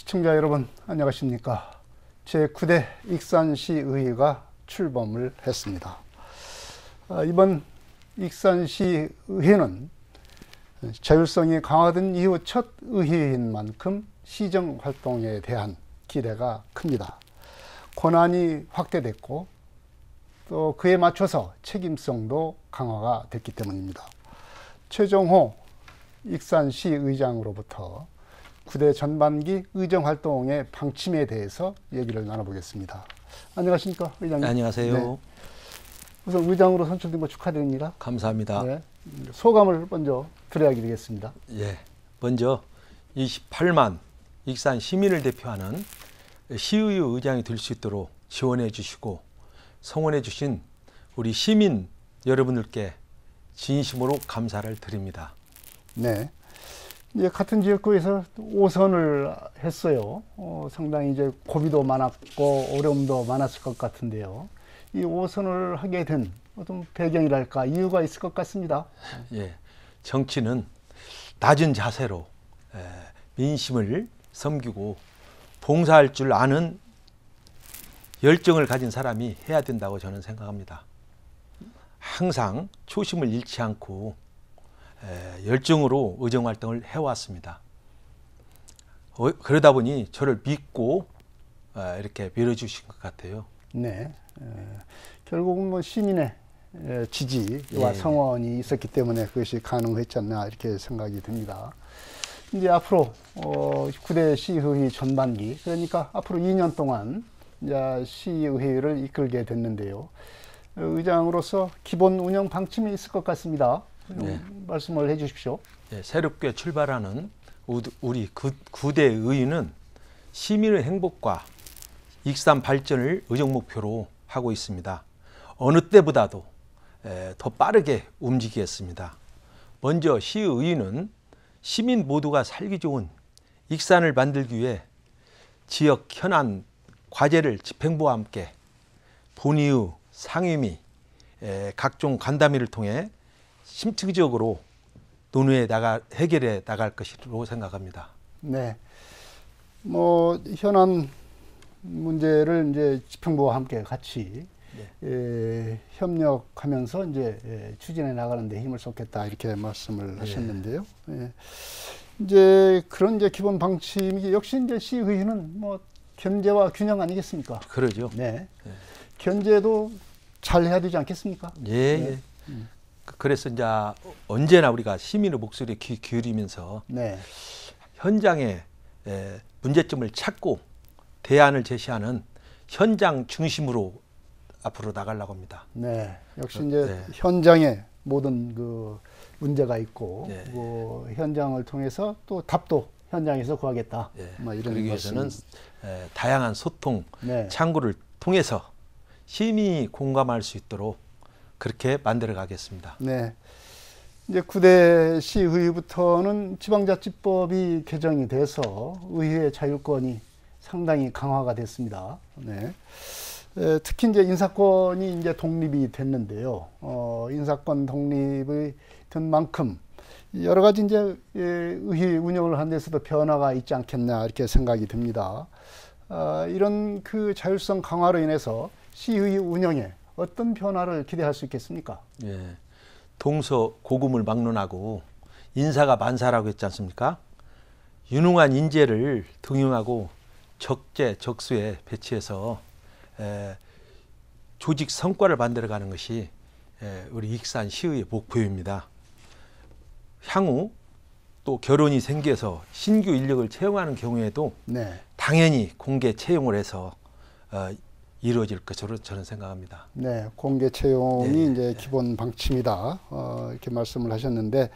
시청자 여러분 안녕하십니까. 제9대 익산시의회가 출범을 했습니다. 이번 익산시의회는 자율성이 강화된 이후 첫 의회인 만큼 시정활동에 대한 기대가 큽니다. 권한이 확대됐고 또 그에 맞춰서 책임성도 강화가 됐기 때문입니다. 최정호 익산시의장으로부터 9대 전반기 의정활동의 방침에 대해서 얘기를 나눠보겠습니다. 안녕하십니까, 의장님? 안녕하세요. 네. 우선 의장으로 선출된 거 축하드립니다. 감사합니다. 네. 소감을 먼저 들어야 되겠습니다. 예, 먼저 28만 익산 시민을 대표하는 시의회 의장이 될 수 있도록 지원해 주시고 성원해 주신 우리 시민 여러분들께 진심으로 감사를 드립니다. 네. 이제 같은 지역구에서 5선을 했어요. 상당히 이제 고비도 많았고 어려움도 많았을 것 같은데요. 이 5선을 하게 된 어떤 배경이랄까 이유가 있을 것 같습니다. 예, 정치는 낮은 자세로 민심을 섬기고 봉사할 줄 아는 열정을 가진 사람이 해야 된다고 저는 생각합니다. 항상 초심을 잃지 않고 열정으로 의정활동을 해왔습니다. 그러다 보니 저를 믿고 이렇게 밀어주신 것 같아요. 네, 결국은 뭐 시민의 지지와 예. 성원이 있었기 때문에 그것이 가능했지 않나 이렇게 생각이 듭니다. 이제 앞으로 9대 시의회 전반기, 그러니까 앞으로 2년 동안 이제 시의회를 이끌게 됐는데요. 의장으로서 기본 운영 방침이 있을 것 같습니다. 네. 말씀을 해 주십시오. 네, 새롭게 출발하는 우리 9대 의회는 시민의 행복과 익산 발전을 의정 목표로 하고 있습니다. 어느 때보다도 더 빠르게 움직이겠습니다. 먼저 시의회는 시민 모두가 살기 좋은 익산을 만들기 위해 지역 현안 과제를 집행부와 함께 본의의 상임위 각종 간담회를 통해 심층적으로 논의해 해결해 나갈 것이라고 생각합니다. 네, 뭐 현안 문제를 이제 집행부와 함께 같이 협력하면서 이제 추진해 나가는데 힘을 쏟겠다 이렇게 말씀을 하셨는데요. 이제 그런 이제 기본 방침이 역시 이제 시의회는 뭐 견제와 균형 아니겠습니까? 그러죠. 네, 견제도 잘 해야 되지 않겠습니까? 예. 네. 그래서 이제 언제나 우리가 시민의 목소리에 귀 기울이면서 현장에 문제점을 찾고 대안을 제시하는 현장 중심으로 앞으로 나가려고 합니다. 네, 역시 이제 현장에 모든 그 문제가 있고 그 현장을 통해서 또 답도 현장에서 구하겠다. 뭐 이런 그러기 위해서는 다양한 소통 창구를 통해서 시민이 공감할 수 있도록 그렇게 만들어 가겠습니다. 네. 이제 9대 시의회부터는 지방자치법이 개정이 돼서 의회 자율권이 상당히 강화가 됐습니다. 네. 특히 이제 인사권이 이제 독립이 됐는데요. 인사권 독립이 된 만큼 여러 가지 이제 의회 운영을 하는 데서도 변화가 있지 않겠나 이렇게 생각이 듭니다. 이런 그 자율성 강화로 인해서 시의회 운영에 어떤 변화를 기대할 수 있겠습니까? 예, 동서고금을 막론하고 인사가 만사라고 했지 않습니까? 유능한 인재를 등용하고 적재적소에 배치해서 조직 성과를 만들어가는 것이 우리 익산 시의회 목표입니다. 향후 또 결혼이 생겨서 신규 인력을 채용하는 경우에도 당연히 공개 채용을 해서 이루어질 것으로 저는 생각합니다. 네, 공개 채용이 이제 기본 방침이다. 이렇게 말씀을 하셨는데,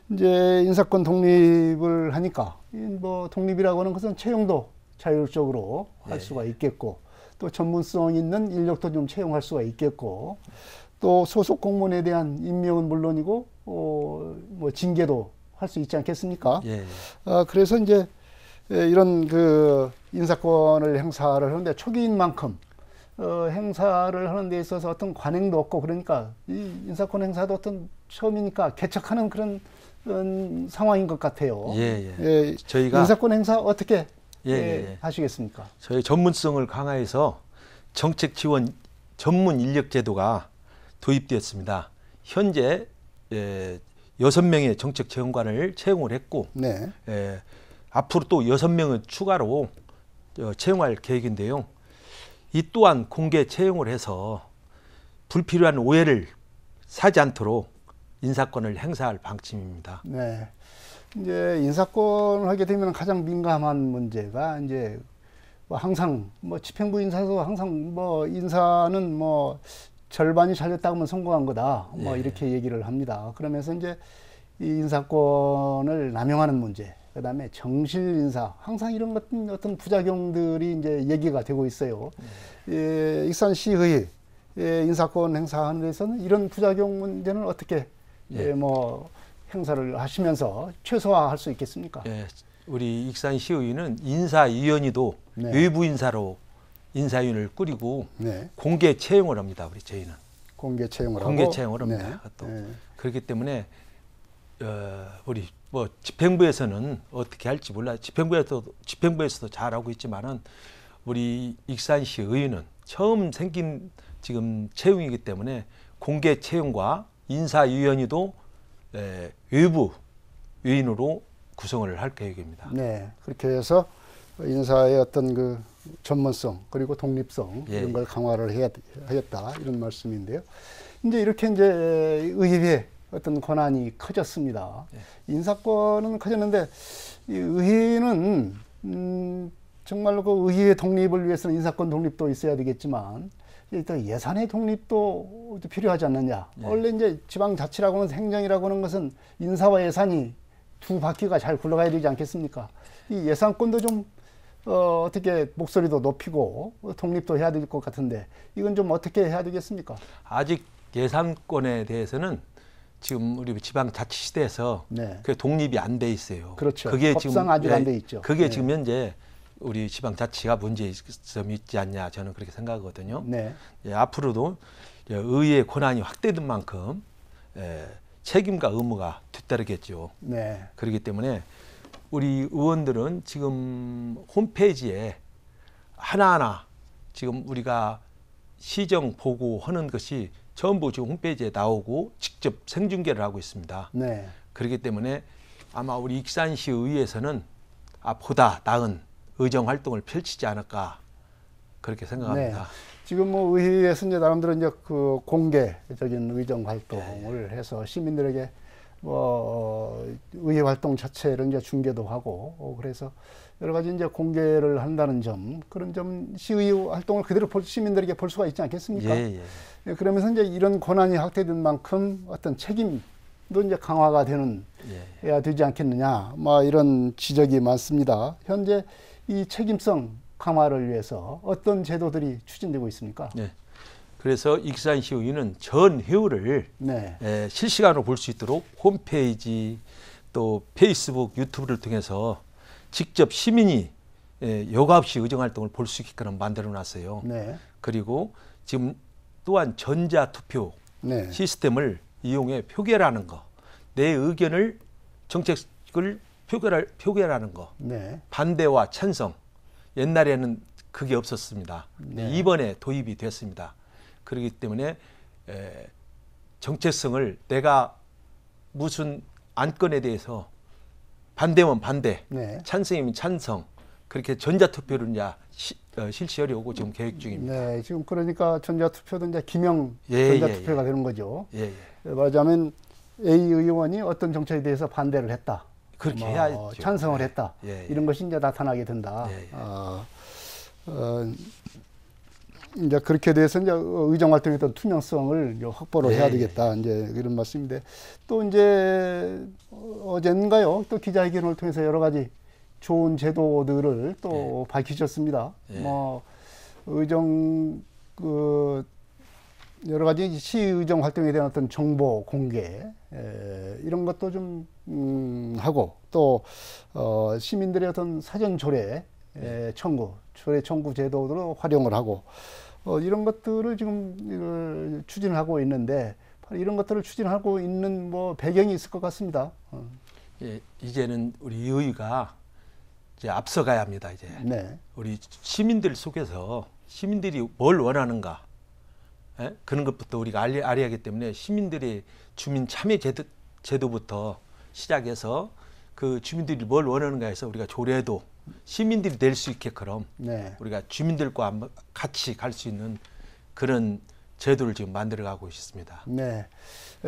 이제 인사권 독립을 하니까, 뭐 독립이라고 하는 것은 채용도 자율적으로 할 수가 있겠고, 또 전문성 있는 인력도 좀 채용할 수가 있겠고, 또 소속 공무원에 대한 임명은 물론이고, 뭐 징계도 할 수 있지 않겠습니까? 그래서 이제 이런 그 인사권을 행사를 하는데 초기인 만큼 행사를 하는 데 있어서 어떤 관행도 없고, 그러니까 이 인사권 행사도 어떤 처음이니까 개척하는 그런 상황인 것 같아요. 저희가 인사권 행사 어떻게 하시겠습니까? 저희 전문성을 강화해서 정책 지원 전문 인력 제도가 도입되었습니다. 현재 6명의 정책 지원관을 채용을 했고 네. 앞으로 또 6명을 추가로 채용할 계획인데요. 이 또한 공개 채용을 해서 불필요한 오해를 사지 않도록 인사권을 행사할 방침입니다. 네. 이제 인사권을 하게 되면 가장 민감한 문제가 이제 항상 집행부 인사도 항상 인사는 절반이 잘됐다고 하면 성공한 거다. 이렇게 얘기를 합니다. 그러면서 이제 이 인사권을 남용하는 문제, 그다음에 정실 인사, 항상 이런 어떤 부작용들이 이제 얘기가 되고 있어요. 익산시의 인사권 행사하는 데서는 이런 부작용 문제는 어떻게 행사를 하시면서 최소화할 수 있겠습니까? 우리 익산시의회는 인사위원회도 네. 외부 인사로 인사위원회를 꾸리고 네. 공개 채용을 합니다. 우리 저희는 공개 채용을 공개 채용을 합니다. 또 그렇기 때문에 우리 집행부에서는 어떻게 할지 몰라요. 집행부에서도 잘하고 있지만은 우리 익산시 의회는 처음 생긴 지금 채용이기 때문에 공개 채용과 인사위원회도 외부 위인으로 구성을 할 계획입니다. 네, 그렇게 해서 인사의 어떤 그 전문성 그리고 독립성 이런 걸 강화를 하겠다 이런 말씀인데요. 이제 이렇게 이제 의회의 어떤 권한이 커졌습니다. 인사권은 커졌는데 이 의회는 정말로 그 의회의 독립을 위해서는 인사권 독립도 있어야 되겠지만 또 예산의 독립도 필요하지 않느냐. 원래 이제 지방자치라고 하는 행정이라고 하는 것은 인사와 예산이 두 바퀴가 잘 굴러가야 되지 않겠습니까? 이 예산권도 좀 어떻게 목소리도 높이고 독립도 해야 될 것 같은데 이건 좀 어떻게 해야 되겠습니까? 아직 예산권에 대해서는 지금 우리 지방자치시대에서 그 독립이 안 돼 있어요. 그렇죠. 그게 법상 지금 아직 안 돼 있죠. 그게 지금 현재 우리 지방자치가 문제점이 있지 않냐 저는 그렇게 생각하거든요. 앞으로도 의회의 권한이 확대된 만큼 책임과 의무가 뒤따르겠죠. 그렇기 때문에 우리 의원들은 지금 홈페이지에 하나하나 지금 우리가 시정 보고하는 것이 전부 지금 홈페이지에 나오고 직접 생중계를 하고 있습니다. 그렇기 때문에 아마 우리 익산시 의회에서는 보다 나은 의정 활동을 펼치지 않을까 그렇게 생각합니다. 지금 의회에서 이제 나름대로 이제 그 공개적인 의정 활동을 해서 시민들에게 의회 활동 자체를 이제 중계도 하고 그래서 여러 가지 이제 공개를 한다는 점 그런 점 시의 활동을 그대로 시민들에게 볼 수가 있지 않겠습니까? 그러면서 이제 이런 권한이 확대된 만큼 어떤 책임도 이제 강화가 해야 되지 않겠느냐 이런 지적이 많습니다. 현재 이 책임성 강화를 위해서 어떤 제도들이 추진되고 있습니까? 그래서 익산시의회는 전 회의를 실시간으로 볼 수 있도록 홈페이지 또 페이스북, 유튜브를 통해서 직접 시민이 여과 없이 의정활동을 볼 수 있게끔 만들어놨어요. 그리고 지금 또한 전자투표 시스템을 이용해 표결하는 거, 내 의견을 정책을 표결하는 거, 반대와 찬성. 옛날에는 그게 없었습니다. 이번에 도입이 됐습니다. 그렇기 때문에 정체성을 내가 무슨 안건에 대해서 반대면 반대, 찬성이면 찬성 그렇게 전자투표를 이제 실시하려고 지금 계획 중입니다. 지금 그러니까 전자투표도 이제 기명 전자투표가 되는 거죠. 말하자면 A 의원이 어떤 정책에 대해서 반대를 했다. 그렇게 해야죠. 찬성을 했다. 이런 것이 이제 나타나게 된다. 이제 그렇게 돼서 이제 의정 활동의 어떤 투명성을 확보를 해야 되겠다. 이제 이런 말씀인데 또 이제 어젠가요? 또 기자회견을 통해서 여러 가지 좋은 제도들을 또 밝히셨습니다. 의정 여러 가지 시의정 활동에 대한 어떤 정보 공개 이런 것도 좀 하고 또 시민들의 어떤 사전 조례 조례 청구 제도로 활용을 하고 이런 것들을 지금 추진하고 있는데 이런 것들을 추진하고 있는 배경이 있을 것 같습니다. 이제는 우리 의회가 이제 앞서가야 합니다. 이제 네. 우리 시민들 속에서 시민들이 뭘 원하는가, 예? 그런 것부터 우리가 알아야 하기 때문에 시민들의 주민 참여 제도부터 시작해서 그 주민들이 뭘 원하는가 해서 우리가 조례도 시민들이 낼 수 있게끔 네. 우리가 주민들과 같이 갈 수 있는 그런 제도를 지금 만들어가고 있습니다. 네.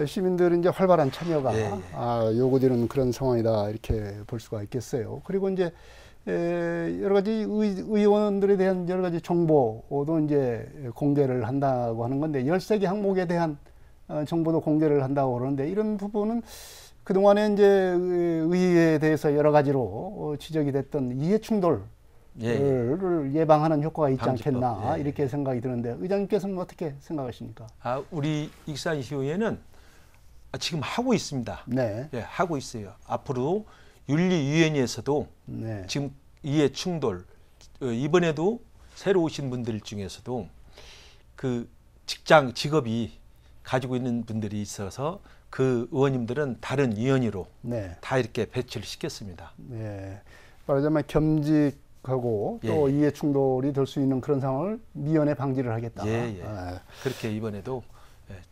시민들은 이제 활발한 참여가 예, 예. 요구되는 그런 상황이다 이렇게 볼 수가 있겠어요. 그리고 이제 여러 가지 의원들에 대한 여러 가지 정보도 이제 공개를 한다고 하는 건데 13개 항목에 대한 정보도 공개를 한다고 그러는데 이런 부분은 그동안에 이제 의회에 대해서 여러 가지로 지적이 됐던 이해 충돌을 예방하는 효과가 있지 방지법. 않겠나 이렇게 생각이 드는데 의장님께서는 어떻게 생각하십니까? 우리 익산시의회는 지금 하고 있습니다. 네. 예, 하고 있어요. 앞으로 윤리위원회에서도 네. 지금 이해 충돌 이번에도 새로 오신 분들 중에서도 그 직업이 가지고 있는 분들이 있어서 그 의원님들은 다른 위원회로 네. 다 이렇게 배치를 시켰습니다. 네. 말하자면 겸직하고 또 예. 이해 충돌이 될 수 있는 그런 상황을 미연에 방지를 하겠다. 예. 그렇게 이번에도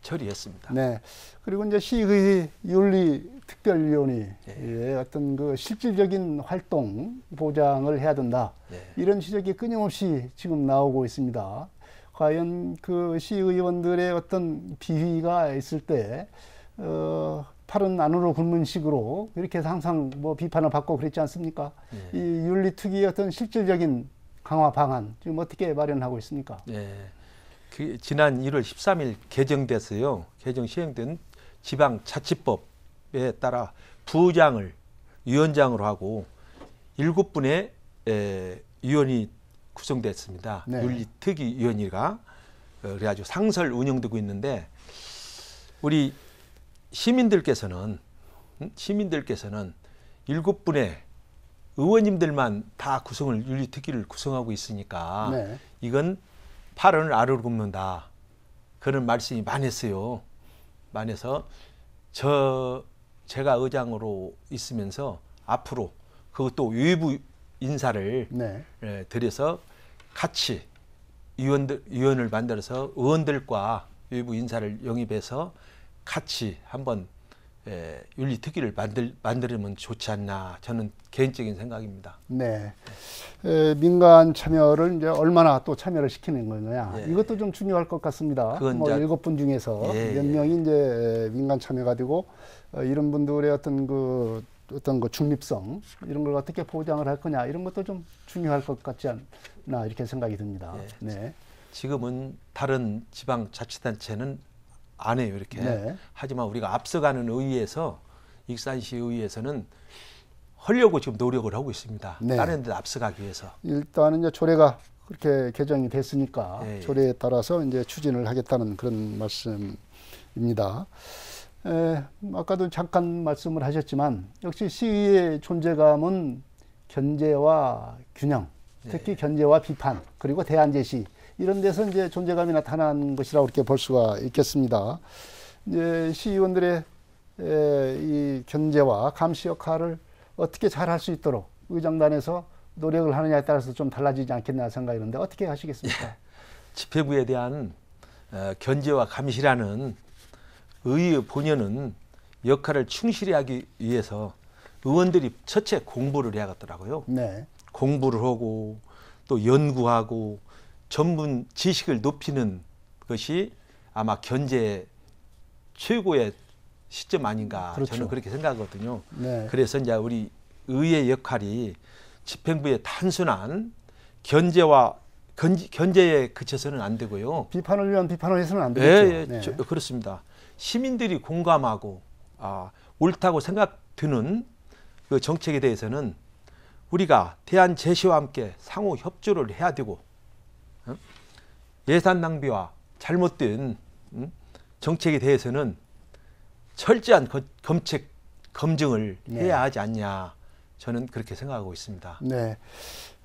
처리했습니다. 네. 그리고 이제 시의회 윤리특별위원회의 어떤 그 실질적인 활동 보장을 해야 된다. 이런 지적이 끊임없이 지금 나오고 있습니다. 과연 그 시의원들의 어떤 비위가 있을 때 팔은 안으로 굽는 식으로 이렇게 해서 항상 뭐 비판을 받고 그랬지 않습니까? 이 윤리특위의 어떤 실질적인 강화 방안 지금 어떻게 마련하고 있습니까? 그 지난 1월 13일 개정 시행된 지방자치법에 따라 부의장을 위원장으로 하고 7분의 위원이 구성됐습니다. 네. 윤리특위위원회가 그래가지고 상설 운영되고 있는데 우리 시민들께서는 7분의 의원님들만 다 윤리특위를 구성하고 있으니까 네. 이건 팔을 아래로 굽는다. 그런 말씀이 많았어요. 많아서 제가 의장으로 있으면서 앞으로 그것도 외부 인사를 들여서 같이 위원을 만들어서 의원들과 외부 인사를 영입해서 같이 한번 윤리특위를 만들면 좋지 않나 저는 개인적인 생각입니다. 네. 민간 참여를 이제 얼마나 또 참여를 시키는 거냐 이것도 좀 중요할 것 같습니다. 뭐 7분 중에서 몇 명이 이제 민간 참여가 되고 이런 분들의 어떤 그 중립성 이런 걸 어떻게 보장을 할 거냐 이런 것도 좀 중요할 것 같지 않나 이렇게 생각이 듭니다. 네. 지금은 다른 지방자치단체는 안 해요 이렇게. 하지만 우리가 앞서가는 의회에서 익산시 의회에서는 하려고 지금 노력을 하고 있습니다. 다른 데 앞서가기 위해서. 일단은 이제 조례가 그렇게 개정이 됐으니까 조례에 따라서 이제 추진을 하겠다는 그런 말씀입니다. 아까도 잠깐 말씀을 하셨지만 역시 시의의 존재감은 견제와 균형, 특히 견제와 비판 그리고 대안 제시 이런 데서 이제 존재감이 나타난 것이라고 이렇게 볼 수가 있겠습니다. 이제 시의원들의 이 견제와 감시 역할을 어떻게 잘 할 수 있도록 의장단에서 노력을 하느냐에 따라서 좀 달라지지 않겠나 생각이 드는데 어떻게 하시겠습니까? 집행부에 대한 견제와 감시라는 의의 본연은 역할을 충실히 하기 위해서 의원들이 첫째 공부를 해야겠더라고요. 공부를 하고 또 연구하고 전문 지식을 높이는 것이 아마 견제 최고의 시점 아닌가 저는 그렇게 생각하거든요. 그래서 이제 우리 의의 역할이 집행부의 단순한 견제에 그쳐서는 안 되고요. 비판을 위한 비판을 해서는 안 되겠죠. 그렇습니다. 시민들이 공감하고 옳다고 생각드는 그 정책에 대해서는 우리가 대안 제시와 함께 상호 협조를 해야 되고 예산 낭비와 잘못된 정책에 대해서는 철저한 검증을 해야 하지 않냐 저는 그렇게 생각하고 있습니다. 네,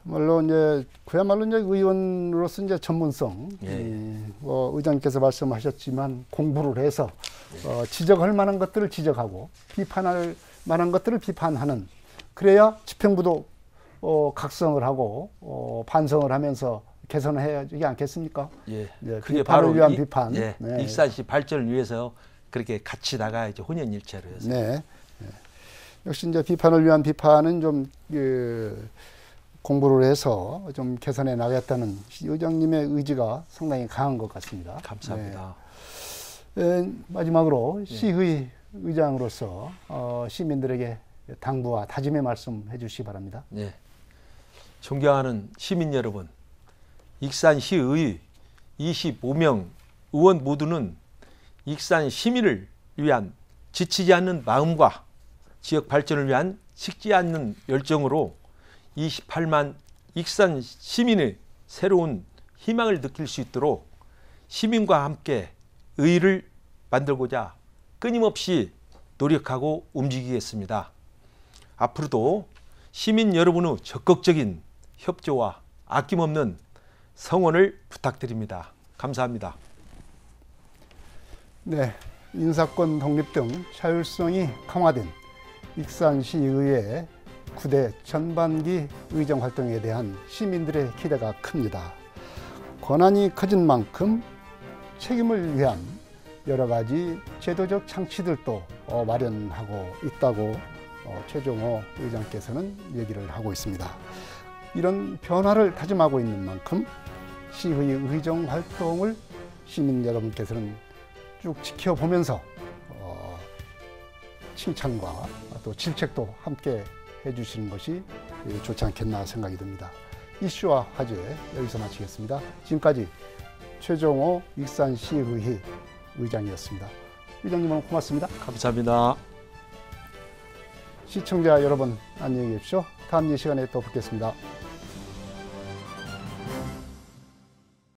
물론 이제 그야말로 이제 의원으로서 이제 전문성, 뭐 의장님께서 말씀하셨지만 공부를 해서 지적할 만한 것들을 지적하고 비판할 만한 것들을 비판하는 그래야 집행부도 각성을 하고 반성을 하면서 개선을 해야 되지 않겠습니까? 예. 예, 그게 비판을 바로 위한 비판. 예. 네. 익산시 발전을 위해서 그렇게 같이 나가야죠. 혼연일체로 해서. 네. 네. 역시 이제 비판을 위한 비판은 좀 공부를 해서 좀 개선해 나가겠다는 의장님의 의지가 상당히 강한 것 같습니다. 감사합니다. 네. 마지막으로 시의 의장으로서 시민들에게 당부와 다짐의 말씀 해주시기 바랍니다. 네. 존경하는 시민 여러분, 익산시의 25명 의원 모두는 익산 시민을 위한 지치지 않는 마음과 지역 발전을 위한 식지 않는 열정으로 28만 익산 시민의 새로운 희망을 느낄 수 있도록 시민과 함께 의를 만들고자 끊임없이 노력하고 움직이겠습니다. 앞으로도 시민 여러분의 적극적인 협조와 아낌없는 성원을 부탁드립니다. 감사합니다. 네, 인사권 독립 등 자율성이 강화된 익산시의회 9대 전반기 의정 활동에 대한 시민들의 기대가 큽니다. 권한이 커진 만큼 책임을 위한 여러 가지 제도적 장치들도 마련하고 있다고 최종호 의장께서는 얘기를 하고 있습니다. 이런 변화를 다짐하고 있는 만큼 시의 의정 활동을 시민 여러분께서는 쭉 지켜보면서 칭찬과 또 질책도 함께 해주시는 것이 좋지 않겠나 생각이 듭니다. 이슈와 화제 여기서 마치겠습니다. 지금까지 최종호 익산시의회 의장이었습니다. 의장님 오늘 고맙습니다. 감사합니다. 시청자 여러분 안녕히 계십시오. 다음 이 시간에 또 뵙겠습니다.